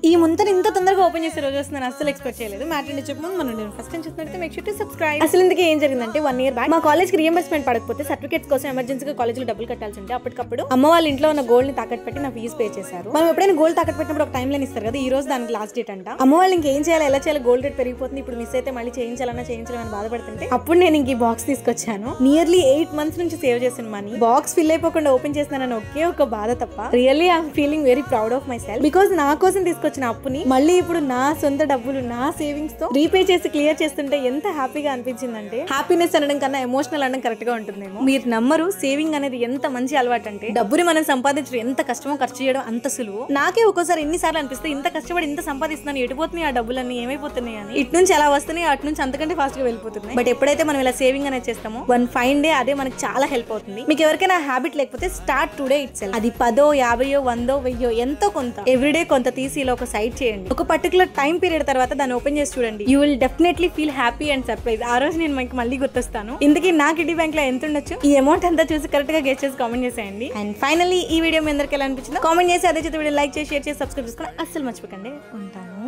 ఈ ముంతని ఇంత తొందరగా ఓపెన్ చేసే రోజు వస్తుందని అసలు ఎక్స్పెక్ట్ చేయలేదు. మ్యాటర్ చెప్పు ముందు మనం ఫస్ట్ టైం చూస్తున్నట్టు మేక్ షూర్ టు సబ్స్క్రైబ్. అసలు ఇందుకు ఏం జరిగిందంటే 1 year బ్యాక్ మా కాలేజ్కి రీఎంబర్స్మెంట్ పడకపోతే సర్టిఫికేట్స్ కోసం ఎమర్జెన్సీగా కాలేజ్లో డబ్బులు కట్టాల్సి ఉంటే అప్పటికప్పుడు అమ్మ వాళ్ళ ఇంట్లో ఉన్న గోల్డ్ ని తాకట్టు పెట్టి నా ఫీజు పే చేశారు. మనం ఎప్పుడైనా గోల్డ్ తాకట్టు పెట్టినప్పుడు ఒక టైం లైన్ ఇస్తారు కదా, ఈ రోజు దానికి లాస్ట్ డేట్ అంట. అమ్మ వాళ్ళు ఇంకేం చేయాలి, ఎలా చేయాలి, గోల్డ్ రేట్ పెరిగిపోతుంది, ఇప్పుడు మిస్ అయితే మళ్ళీ చేయించాలని బాధపడుతుంటే అప్పుడు నేను ఇంక ఈ బాక్స్ తీసుకొచ్చాను. నియర్లీ 8 months నుంచి సేవ్ చేసిన మనీ బాక్స్ ఫిల్ అయిపోకుండా ఓపెన్ చేస్తున్నానని ఒకే ఒక బాధ తప్ప really I'm feeling very proud of my self. Because నా కోసం తీసుకొచ్చిన అప్పుని మళ్ళీ ఇప్పుడు నా సొంత డబ్బులు నా సేవింగ్స్ తో రీపే చేసి క్లియర్ చేస్తుంటే ఎంత హ్యాపీగా అనిపించిందంటే, హ్యాపీనెస్ అనడం కన్నా ఎమోషనల్ అనడం కరెక్ట్ గా ఉంటుందేమో. మీరు నమ్మరు, సేవింగ్ అనేది ఎంత మంచి అలవాటు అంటే డబ్బుని మనం సంపాదించడం ఎంత కష్టమో ఖర్చు చేయడం అంత సులువు. నాకే ఒక్కోసారి ఎన్నిసార్లు అనిపిస్తే ఇంత కష్టపడి ఇంత సంపాదిస్తున్నాను, ఎటుపోతున్నాయి ఆ డబ్బులన్నీ, ఏమైపోతున్నాయి అని. ఇటు నుంచి అలా వస్తున్నాయి, అటు నుంచి అంతకంటే ఫాస్ట్ గా వెళ్ళిపోతున్నాయి. బట్ ఎప్పుడైతే మనం ఇలా సేవింగ్ అనేది చేస్తామో వన్ ఫైన్ డే అదే మనకి చాలా హెల్ప్ అవుతుంది. మీకు ఎవరికైనా హ్యాబిట్ లేకపోతే స్టార్ట్ టుడే ఇట్ సెల్ఫ్. అది 10, 50, 100, 1000 ఎంతో కొంత ఎవ్రీడే కొంత తీసి ఇలా ఒక సైడ్ చేయండి. ఒక పర్టికులర్ టైం పీరియడ్ తర్వాత దాన్ని ఓపెన్ చేసి చూడండి. You will definitely feel happy and surprise. ఆ రోజు నేను మీకు మళ్ళీ గుర్తొస్తాను. ఇందుకే నా కిడ్డీ బ్యాంక్ లో ఎంత ఉండొచ్చు, ఈ అమౌంట్ అంతా చూసి కరెక్ట్ గా గెస్ చేసి కామెంట్ చేసేయండి. అండ్ ఫైనల్లీ ఈ వీడియో మీ అందరికి ఎలా అనిపించిందో కామెంట్ చేసి, అదే చేత వీడియో లైక్ చేసి, షేర్ చేసి, సబ్స్క్రైబ్ చేసుకుని అస్సలు మర్చిపోకండి. ఉంటాను.